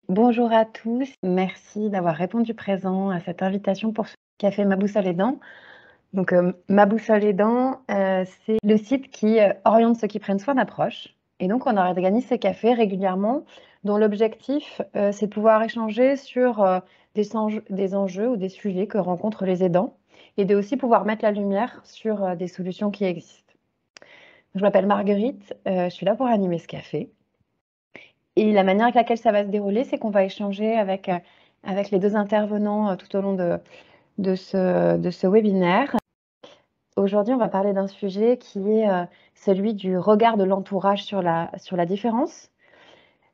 Bonjour à tous, merci d'avoir répondu présent à cette invitation pour ce café Ma Boussole et Dents. Donc, Ma Boussole et Dents, c'est le site qui oriente ceux qui prennent soin d'approche. Et donc, on organise ces cafés régulièrement, dont l'objectif, c'est de pouvoir échanger sur des enjeux ou des sujets que rencontrent les aidants et de aussi pouvoir mettre la lumière sur des solutions qui existent. Je m'appelle Marguerite, je suis là pour animer ce café. Et la manière avec laquelle ça va se dérouler, c'est qu'on va échanger avec les deux intervenants tout au long de ce webinaire. Aujourd'hui, on va parler d'un sujet qui est celui du regard de l'entourage sur la différence.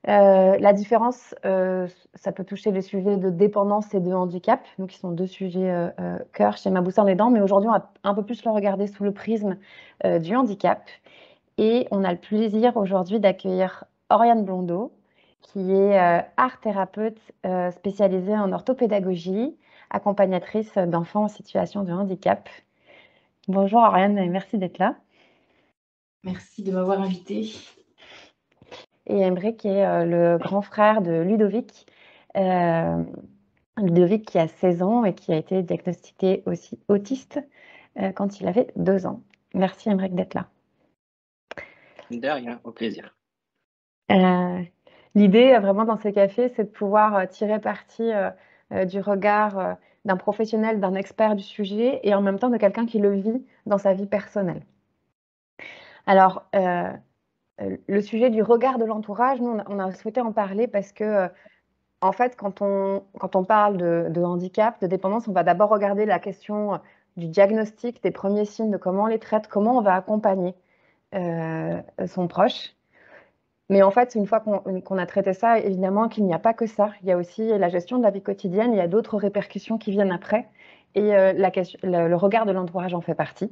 La différence, ça peut toucher les sujets de dépendance et de handicap, donc qui sont deux sujets cœur chez Ma Boussole et Dents, mais aujourd'hui, on va un peu plus le regarder sous le prisme du handicap. Et on a le plaisir aujourd'hui d'accueillir Oriane Blondeau, qui est art thérapeute spécialisée en orthopédagogie, accompagnatrice d'enfants en situation de handicap. Bonjour Oriane, et merci d'être là. Merci de m'avoir invitée. Et Emric est le grand frère de Ludovic. Ludovic qui a 16 ans et qui a été diagnostiqué aussi autiste quand il avait 2 ans. Merci Emric d'être là. De rien, au plaisir. L'idée vraiment dans ces cafés, c'est de pouvoir tirer parti du regard d'un professionnel, d'un expert du sujet et en même temps de quelqu'un qui le vit dans sa vie personnelle. Alors, le sujet du regard de l'entourage, nous, on a souhaité en parler parce que, en fait, quand on parle de handicap, de dépendance, on va d'abord regarder la question du diagnostic, des premiers signes, de comment on les traite, comment on va accompagner son proche. Mais en fait, une fois qu'on a traité ça, évidemment qu'il n'y a pas que ça. Il y a aussi la gestion de la vie quotidienne, il y a d'autres répercussions qui viennent après. Et le regard de l'entourage en fait partie.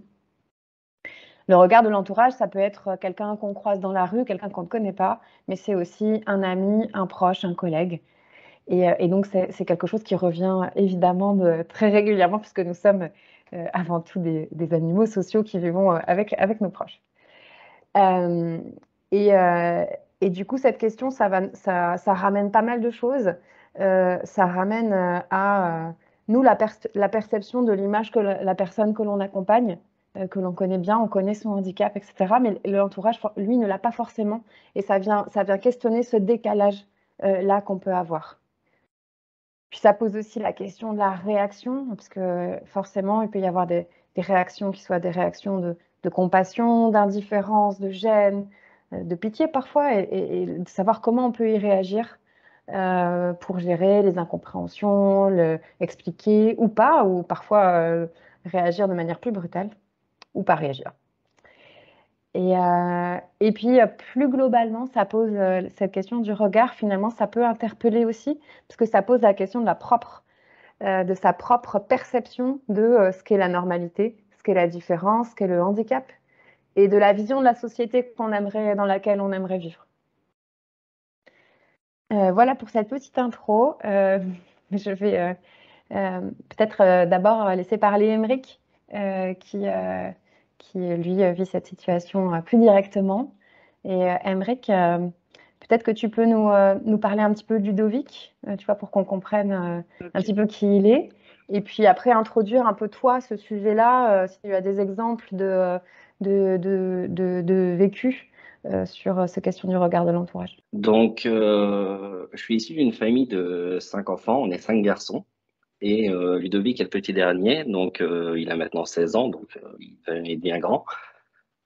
Le regard de l'entourage, ça peut être quelqu'un qu'on croise dans la rue, quelqu'un qu'on ne connaît pas, mais c'est aussi un ami, un proche, un collègue. Et donc, c'est quelque chose qui revient évidemment très régulièrement, puisque nous sommes avant tout des animaux sociaux qui vivons avec nos proches. Et du coup, cette question, ça ramène pas mal de choses. Ça ramène à nous la perception de l'image que la personne que l'on accompagne, que l'on connaît bien, on connaît son handicap, etc. Mais l'entourage, lui, ne l'a pas forcément. Et ça vient questionner ce décalage là qu'on peut avoir. Puis ça pose aussi la question de la réaction, parce que forcément, il peut y avoir des réactions qui soient des réactions de compassion, d'indifférence, de gêne, de pitié parfois, et de savoir comment on peut y réagir pour gérer les incompréhensions, expliquer ou pas, ou parfois réagir de manière plus brutale, ou pas réagir. Et puis, plus globalement, ça pose cette question du regard, finalement, ça peut interpeller aussi, parce que ça pose la question de sa propre perception de ce qu'est la normalité, ce qu'est la différence, ce qu'est le handicap, et de la vision de la société dans laquelle on aimerait vivre. Voilà pour cette petite intro. Je vais peut-être d'abord laisser parler Emric, qui lui vit cette situation plus directement. Et Emric, peut-être que tu peux nous parler un petit peu de Ludovic, tu vois, pour qu'on comprenne un petit peu qui il est. Et puis après, introduire un peu toi ce sujet-là, si tu as des exemples de vécu sur ces questions du regard de l'entourage. Donc, je suis issu d'une famille de 5 enfants, on est 5 garçons. Et Ludovic est le petit dernier, donc il a maintenant 16 ans, donc il est bien grand.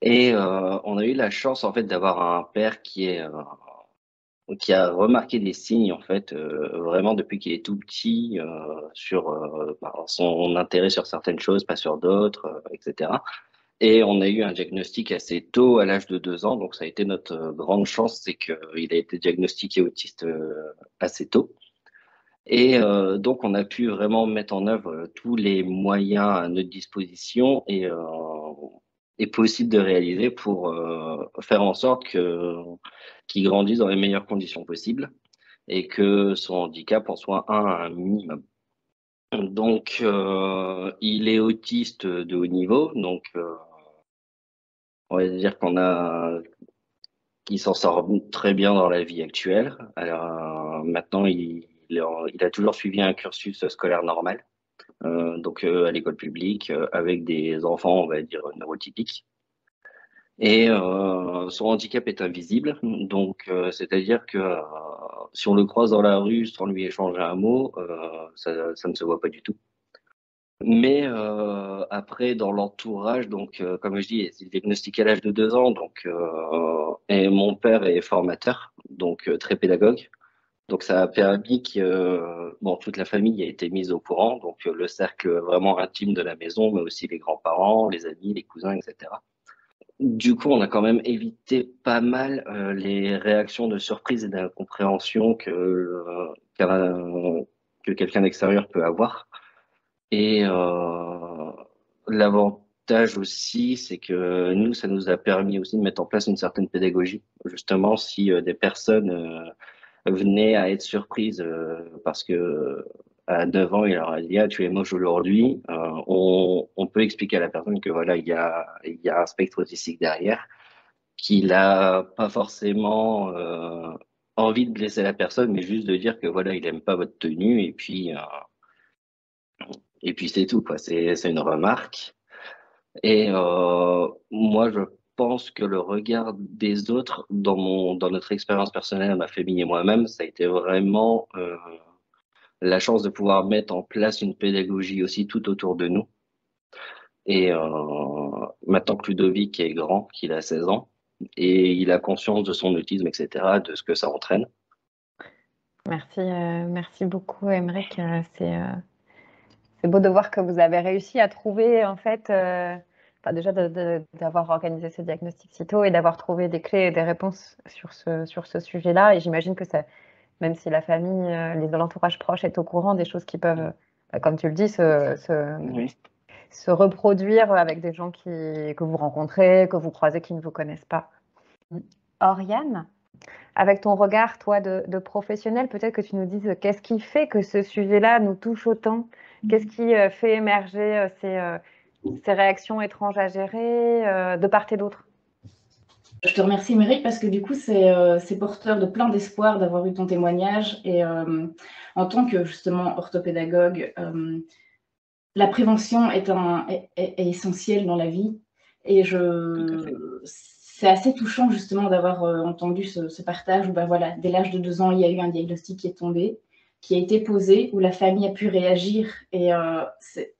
Et on a eu la chance en fait d'avoir un père qui a remarqué des signes en fait vraiment depuis qu'il est tout petit sur son intérêt sur certaines choses, pas sur d'autres, etc. Et on a eu un diagnostic assez tôt, à l'âge de 2 ans, donc ça a été notre grande chance, c'est qu'il a été diagnostiqué autiste assez tôt. Et donc, on a pu vraiment mettre en œuvre tous les moyens à notre disposition et possible de réaliser pour faire en sorte qu'il grandisse dans les meilleures conditions possibles et que son handicap en soit un minimum. Donc, il est autiste de haut niveau, donc on va dire qu'on a Il s'en sort très bien dans la vie actuelle. Alors, maintenant, il a toujours suivi un cursus scolaire normal, donc à l'école publique, avec des enfants, on va dire, neurotypiques. Et son handicap est invisible, donc c'est-à-dire que si on le croise dans la rue sans lui échanger un mot, ça ne se voit pas du tout. Mais après, dans l'entourage, donc comme je dis, c'est diagnostiqué à l'âge de 2 ans, donc et mon père est formateur, donc très pédagogue. Donc ça a permis que bon, toute la famille a été mise au courant, donc le cercle vraiment intime de la maison, mais aussi les grands-parents, les amis, les cousins, etc. Du coup, on a quand même évité pas mal les réactions de surprise et d'incompréhension que quelqu'un d'extérieur peut avoir. Et l'avantage aussi, c'est que nous, ça nous a permis aussi de mettre en place une certaine pédagogie. Justement, si des personnes venaient à être surprises parce que à 9 ans, il leur a dit ah, tu es moche aujourd'hui, on peut expliquer à la personne que voilà, il y a un spectre autistique derrière, qu'il a pas forcément envie de blesser la personne, mais juste de dire que voilà, il aime pas votre tenue et puis c'est tout quoi. C'est une remarque. Et moi, je pense que le regard des autres, dans notre expérience personnelle, ma famille et moi-même, ça a été vraiment la chance de pouvoir mettre en place une pédagogie aussi tout autour de nous. Et maintenant que Ludovic est grand, qu'il a 16 ans, et il a conscience de son autisme, etc., de ce que ça entraîne. Merci beaucoup, Aymeric. C'est beau de voir que vous avez réussi à trouver, en fait, enfin, déjà d'avoir organisé ce diagnostic si tôt et d'avoir trouvé des clés et des réponses sur ce sujet-là. Et j'imagine que ça, même si la famille, l'entourage proche est au courant des choses qui peuvent, comme tu le dis, Oui. se reproduire avec des gens que vous rencontrez, que vous croisez, qui ne vous connaissent pas. Oriane, avec ton regard, toi, de professionnel, peut-être que tu nous dises qu'est-ce qui fait que ce sujet-là nous touche autant? Qu'est-ce qui fait émerger ces réactions étranges à gérer de part et d'autre? Je te remercie, Méric, parce que du coup, c'est porteur de plein d'espoir d'avoir eu ton témoignage. Et en tant que, justement, orthopédagogue, la prévention est essentielle dans la vie. Et Tout à fait. c'est assez touchant, justement, d'avoir entendu ce partage où, ben voilà, dès l'âge de 2 ans, il y a eu un diagnostic qui est tombé, qui a été posé, où la famille a pu réagir. Et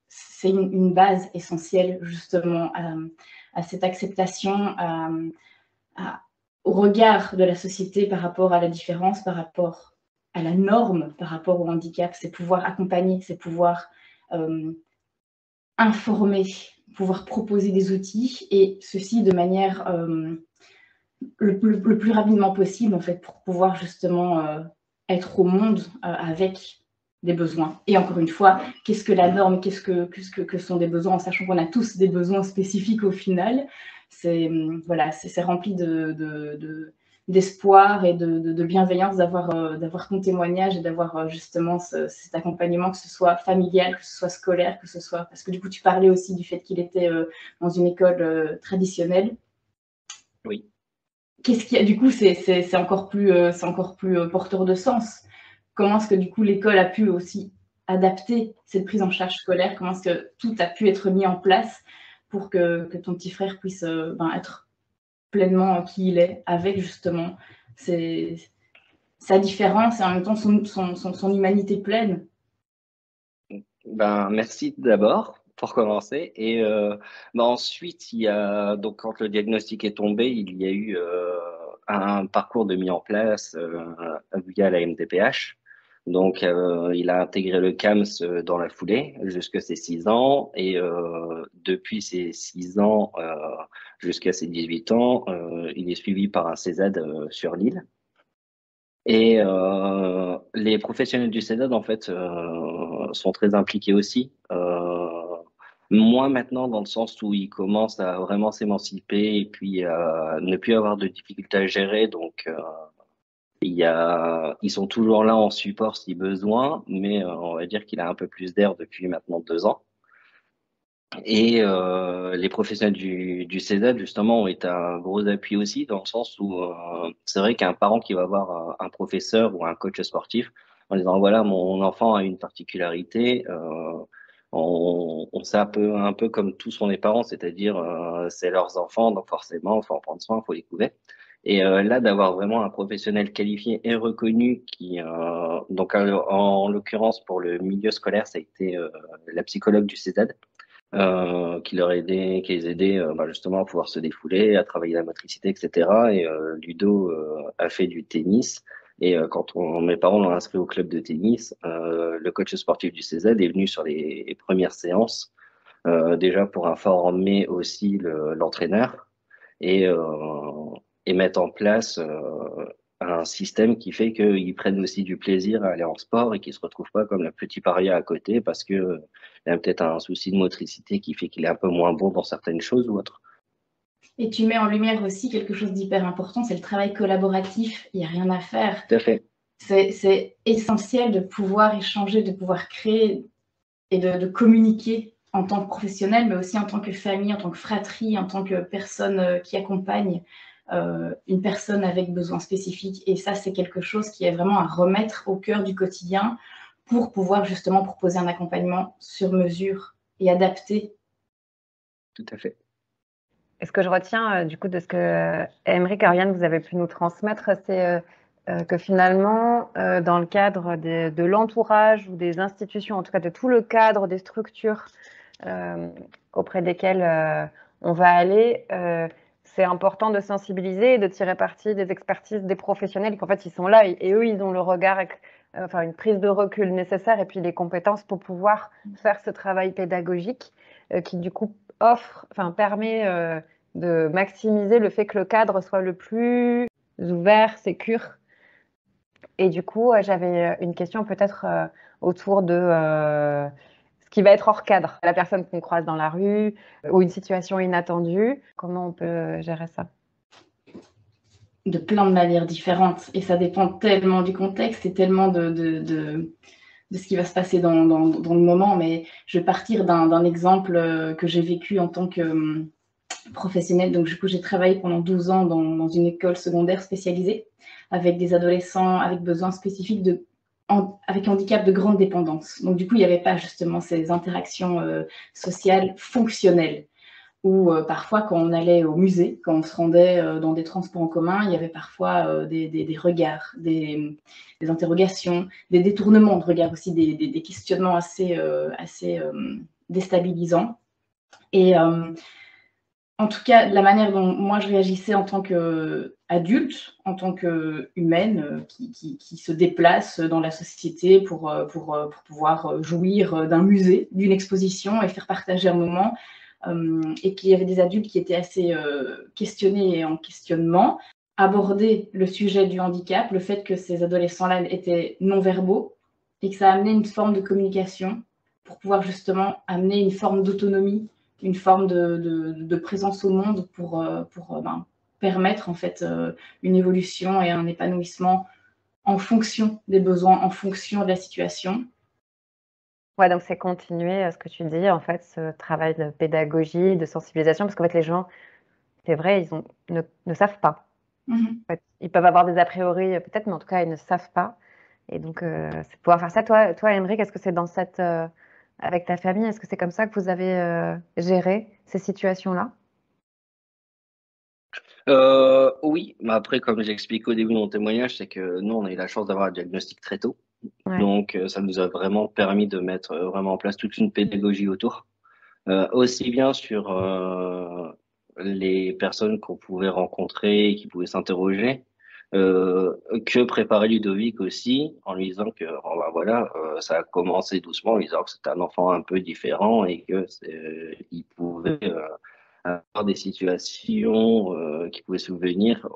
c'est une base essentielle, justement, à cette acceptation, au regard de la société par rapport à la différence, par rapport à la norme, par rapport au handicap. C'est pouvoir accompagner, c'est pouvoir informer, pouvoir proposer des outils, et ceci de manière le plus rapidement possible, en fait, pour pouvoir justement être au monde avec des besoins. Et encore une fois, qu'est-ce que la norme, qu'est-ce que sont des besoins, en sachant qu'on a tous des besoins spécifiques au final. C'est voilà, c'est rempli d'espoir et de bienveillance d'avoir ton témoignage et d'avoir justement cet accompagnement, que ce soit familial, que ce soit scolaire, que ce soit... Parce que du coup, tu parlais aussi du fait qu'il était dans une école traditionnelle. Oui. Qu'est-ce qu'il y a, du coup, c'est encore plus porteur de sens. Comment est-ce que du coup l'école a pu aussi adapter cette prise en charge scolaire? Comment est-ce que tout a pu être mis en place pour que ton petit frère puisse être pleinement qui il est, avec justement sa différence et en même temps son humanité pleine? Ben, merci d'abord pour commencer. Et ensuite, il y a donc quand le diagnostic est tombé, il y a eu un parcours de mis en place via la MDPH. Donc, il a intégré le CAMS dans la foulée jusqu'à ses 6 ans. Et depuis ses 6 ans jusqu'à ses 18 ans, il est suivi par un CESAD sur Lille. Et les professionnels du CEDAD, en fait, sont très impliqués aussi. Moins maintenant, dans le sens où ils commencent à vraiment s'émanciper et puis à ne plus avoir de difficultés à gérer. Donc, ils sont toujours là en support si besoin, mais on va dire qu'il a un peu plus d'air depuis maintenant 2 ans. Et les professionnels du CESAD, justement, ont été un gros appui aussi, dans le sens où c'est vrai qu'un parent qui va voir un professeur ou un coach sportif en disant, voilà, mon enfant a une particularité, on sait un peu comme tous on est parents, c'est-à-dire c'est leurs enfants, donc forcément, il faut en prendre soin, il faut les couvrir. Et là, d'avoir vraiment un professionnel qualifié et reconnu donc en l'occurrence pour le milieu scolaire, ça a été la psychologue du CESAD, qui les aidait justement à pouvoir se défouler, à travailler la motricité, etc. Et Ludo a fait du tennis. Et mes parents l'ont inscrit au club de tennis, le coach sportif du CZ est venu sur les premières séances, déjà pour informer aussi l'entraîneur et, mettre en place un système qui fait qu'ils prennent aussi du plaisir à aller en sport et qu'ils se retrouvent pas comme le petit paria à côté parce que il a peut-être un souci de motricité qui fait qu'il est un peu moins bon dans certaines choses ou autres. Et tu mets en lumière aussi quelque chose d'hyper important, c'est le travail collaboratif. Il n'y a rien à faire. Tout à fait. C'est essentiel de pouvoir échanger, de pouvoir créer et de communiquer en tant que professionnel, mais aussi en tant que famille, en tant que fratrie, en tant que personne qui accompagne une personne avec besoins spécifiques. Et ça, c'est quelque chose qui est vraiment à remettre au cœur du quotidien pour pouvoir justement proposer un accompagnement sur mesure et adapté. Tout à fait. Et ce que je retiens du coup de ce que Aymeric et Oriane vous avez pu nous transmettre, c'est que finalement, dans le cadre de l'entourage ou des institutions, en tout cas de tout le cadre des structures auprès desquelles on va aller, c'est important de sensibiliser et de tirer parti des expertises des professionnels, qu'en fait ils sont là et eux ils ont le regard, enfin une prise de recul nécessaire et puis les compétences pour pouvoir faire ce travail pédagogique qui du coup permet de maximiser le fait que le cadre soit le plus ouvert, sécure. Et du coup, j'avais une question peut-être autour de ce qui va être hors cadre, la personne qu'on croise dans la rue ou une situation inattendue. Comment on peut gérer ça? De plein de manières différentes. Et ça dépend tellement du contexte et tellement de ce qui va se passer dans le moment. Mais je vais partir d'un exemple que j'ai vécu en tant que professionnelle. Donc, du coup, j'ai travaillé pendant 12 ans dans une école secondaire spécialisée avec des adolescents avec besoins spécifiques avec handicap de grande dépendance. Donc, du coup, il n'y avait pas justement ces interactions sociales fonctionnelles ou parfois quand on allait au musée, quand on se rendait dans des transports en commun, il y avait parfois des regards, des interrogations, des détournements de regard aussi, des questionnements assez déstabilisants. Et en tout cas, la manière dont moi je réagissais en tant qu'adulte, en tant qu'humaine qui se déplace dans la société pour pouvoir jouir d'un musée, d'une exposition et faire partager un moment, et qu'il y avait des adultes qui étaient assez questionnés et en questionnement, aborder le sujet du handicap, le fait que ces adolescents-là étaient non-verbaux et que ça a amené une forme de communication pour pouvoir justement amener une forme d'autonomie, une forme de présence au monde pour permettre en fait une évolution et un épanouissement en fonction des besoins, en fonction de la situation. Ouais, donc c'est continuer ce que tu dis, en fait, ce travail de pédagogie, de sensibilisation, parce qu'en fait, les gens, c'est vrai, ne savent pas. Mmh. En fait, ils peuvent avoir des a priori, peut-être, mais en tout cas, ils ne savent pas. Et donc, c'est pouvoir faire ça. Toi, Aymeric, est-ce que c'est dans avec ta famille, est-ce que c'est comme ça que vous avez géré ces situations-là? Oui, mais après, comme j'expliqué au début de mon témoignage, c'est que nous, on a eu la chance d'avoir un diagnostic très tôt. Ouais. Donc, ça nous a vraiment permis de mettre vraiment en place toute une pédagogie autour. Aussi bien sur les personnes qu'on pouvait rencontrer et qui pouvaient s'interroger, que préparer Ludovic aussi en lui disant que ça a commencé doucement, en lui disant que c'était un enfant un peu différent et que il pouvait avoir des situations qui pouvaient souvenir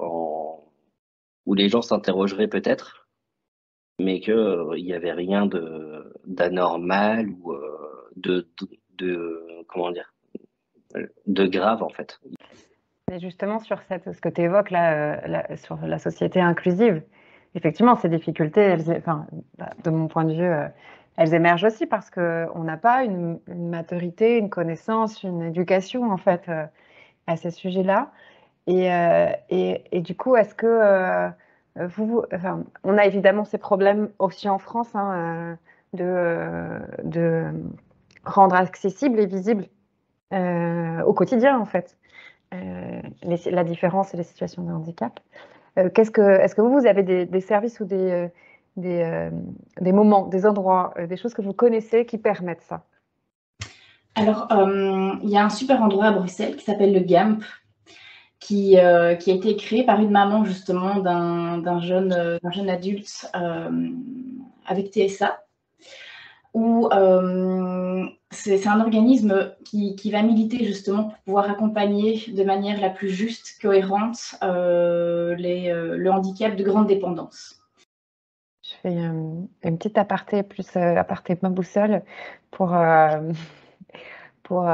où les gens s'interrogeraient peut-être, mais que il y avait rien d'anormal ou comment dire, de grave en fait. Et justement, sur ce que tu évoques là, sur la société inclusive, effectivement, ces difficultés, de mon point de vue, elles émergent aussi parce qu'on n'a pas une maturité, une connaissance, une éducation en fait à ces sujets-là. Et du coup, est-ce que enfin, on a évidemment ces problèmes aussi en France hein, de rendre accessible et visible au quotidien en fait la différence et les situations de handicap. Est-ce que vous avez des services ou des moments, des endroits, des choses que vous connaissez qui permettent ça? Alors, il y a un super endroit à Bruxelles qui s'appelle le GAMP, qui a été créé par une maman justement d'un jeune adulte avec TSA, où c'est un organisme qui va militer justement pour pouvoir accompagner de manière la plus juste, cohérente, le handicap de grande dépendance. Je fais une petite aparté, plus aparté ma boussole, pour, pour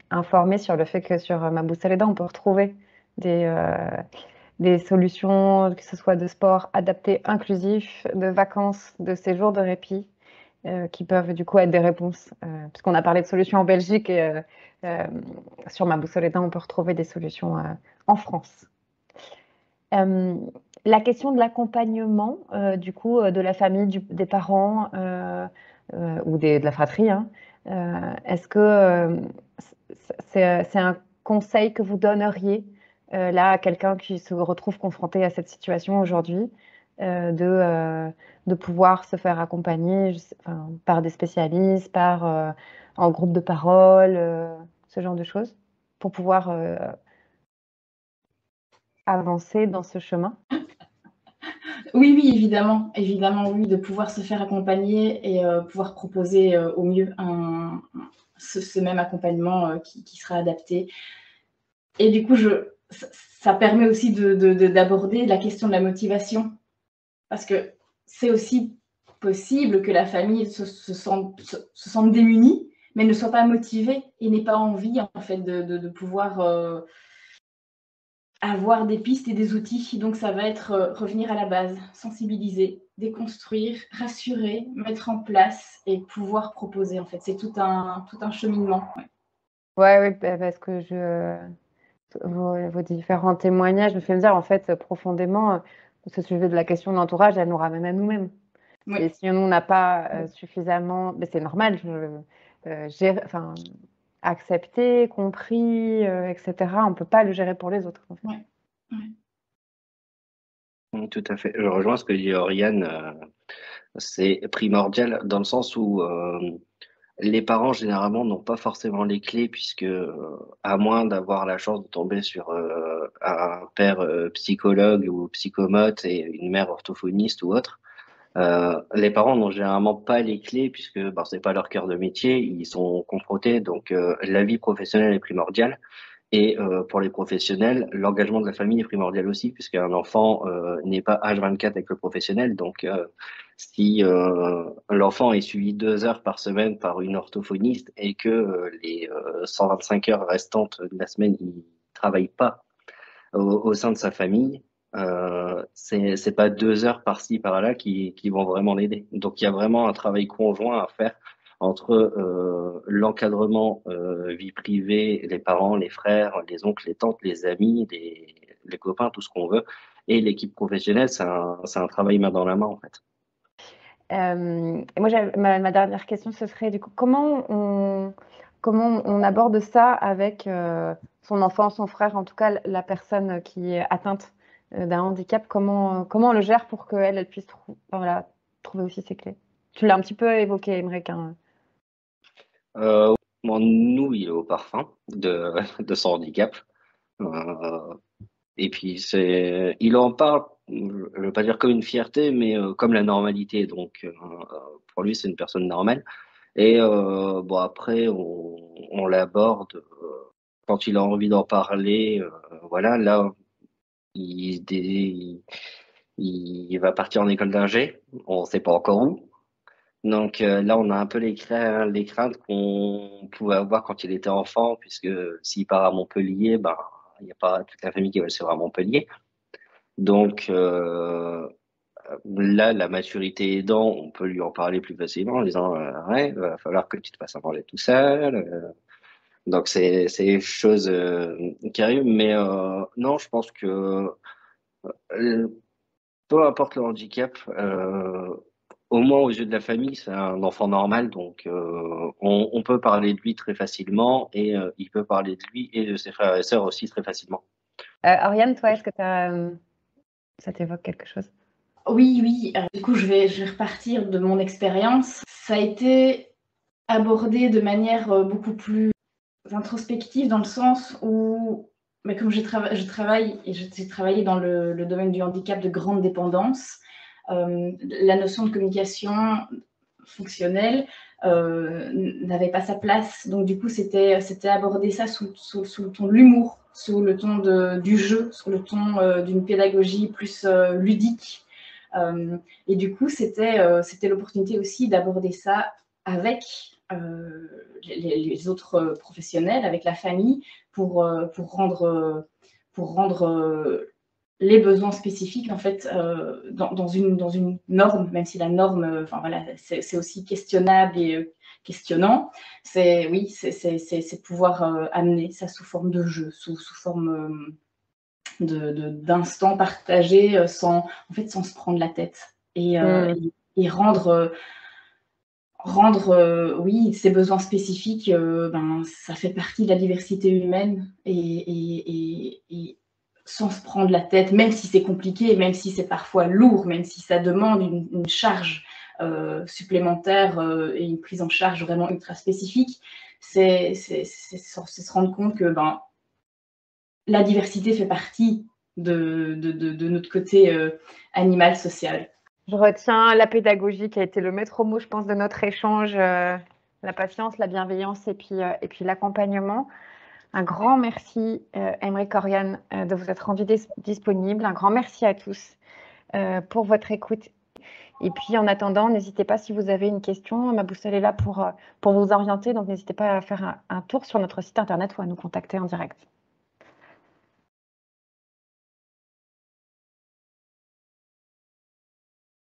informer sur le fait que sur ma boussole aidant, on peut retrouver des solutions, que ce soit de sport adapté, inclusif, de vacances, de séjours de répit, qui peuvent du coup être des réponses. Puisqu'on a parlé de solutions en Belgique et sur ma boussole aidant, on peut retrouver des solutions en France. La question de l'accompagnement, du coup, de la famille, des parents ou de la fratrie, hein, est-ce que c'est un conseil que vous donneriez là à quelqu'un qui se retrouve confronté à cette situation aujourd'hui, de pouvoir se faire accompagner enfin, par des spécialistes, en groupe de parole, ce genre de choses, pour pouvoir avancer dans ce chemin? Oui, oui, évidemment, évidemment, oui, de pouvoir se faire accompagner et pouvoir proposer au mieux ce même accompagnement qui sera adapté. Et du coup, ça permet aussi d'aborder la question de la motivation, parce que c'est aussi possible que la famille se sente démunie, mais ne soit pas motivée et n'ait pas envie en fait de pouvoir avoir des pistes et des outils. Donc ça va être revenir à la base, sensibiliser, déconstruire, rassurer, mettre en place et pouvoir proposer en fait. C'est tout un cheminement. Ouais, oui, parce que vos différents témoignages me font me dire, en fait, profondément, ce sujet de la question de l'entourage, elle nous ramène à nous-mêmes. Oui. Et si on n'a pas suffisamment, mais c'est normal, enfin, accepté, compris, etc., on ne peut pas le gérer pour les autres. En fait. Ouais. Ouais. Tout à fait. Je rejoins ce que dit Oriane. C'est primordial dans le sens où les parents généralement n'ont pas forcément les clés puisque à moins d'avoir la chance de tomber sur un père psychologue ou psychomote et une mère orthophoniste ou autre, les parents n'ont généralement pas les clés puisque ben, c'est pas leur cœur de métier, ils sont confrontés donc la vie professionnelle est primordiale. Et pour les professionnels, l'engagement de la famille est primordial aussi, puisqu'un enfant n'est pas H24 avec le professionnel. Donc, si l'enfant est suivi 2 heures par semaine par une orthophoniste et que les 125 heures restantes de la semaine, il travaille pas au sein de sa famille, c'est pas 2 heures par-ci par-là qui vont vraiment l'aider. Donc, il y a vraiment un travail conjoint à faire entre l'encadrement vie privée, les parents, les frères, les oncles, les tantes, les amis, les copains, tout ce qu'on veut, et l'équipe professionnelle, c'est un travail main dans la main en fait. Et moi, ma dernière question, ce serait du coup, comment on aborde ça avec son enfant, son frère, en tout cas la personne qui est atteinte d'un handicap, comment on le gère pour qu'elle puisse voilà, trouver aussi ses clés? Tu l'as un petit peu évoqué, Emmerich. Hein. Bon, nous, il est au parfum de son handicap. Et puis, il en parle, je veux pas dire comme une fierté, mais comme la normalité. Donc, pour lui, c'est une personne normale. Et bon, après, on l'aborde quand il a envie d'en parler. Voilà, là, il, il va partir en école d'ingé. On sait pas encore où. Donc là, on a un peu les craintes qu'on pouvait avoir quand il était enfant, puisque s'il part à Montpellier, ben, il n'y a pas toute la famille qui va le suivre à Montpellier. Donc là, la maturité aidant, on peut lui en parler plus facilement en disant ouais, va falloir que tu te fasses à manger tout seul. Donc c'est des choses qui arrivent, mais non, je pense que euh, peu importe le handicap, au moins aux yeux de la famille, c'est un enfant normal, donc on peut parler de lui très facilement et il peut parler de lui et de ses frères et sœurs aussi très facilement. Oriane, toi, est-ce que ça t'évoque quelque chose? Oui, oui. Du coup, je vais repartir de mon expérience. Ça a été abordé de manière beaucoup plus introspective dans le sens où, mais comme je travaille et j'ai travaillé dans le domaine du handicap de grande dépendance, la notion de communication fonctionnelle n'avait pas sa place. Donc du coup, c'était aborder ça sous le ton de l'humour, sous le ton du jeu, sous le ton d'une pédagogie plus ludique. Et du coup, c'était l'opportunité aussi d'aborder ça avec les autres professionnels, avec la famille, pour rendre les besoins spécifiques en fait dans une norme, même si la norme, enfin voilà, c'est aussi questionnable et questionnant. C'est oui, c'est pouvoir amener ça sous forme de jeu, sous forme d'instants partagés sans se prendre la tête et rendre oui, ces besoins spécifiques, ben, ça fait partie de la diversité humaine et sans se prendre la tête, même si c'est compliqué, même si c'est parfois lourd, même si ça demande une charge supplémentaire et une prise en charge vraiment ultra spécifique, c'est se rendre compte que ben, la diversité fait partie de notre côté animal social. Je retiens la pédagogie qui a été le maître mot, je pense, de notre échange, la patience, la bienveillance et puis l'accompagnement. Un grand merci, Aymeric, Oriane, de vous être rendu disponible. Un grand merci à tous pour votre écoute. Et puis, en attendant, n'hésitez pas si vous avez une question. Ma boussole est là pour vous orienter. Donc, n'hésitez pas à faire un tour sur notre site internet ou à nous contacter en direct.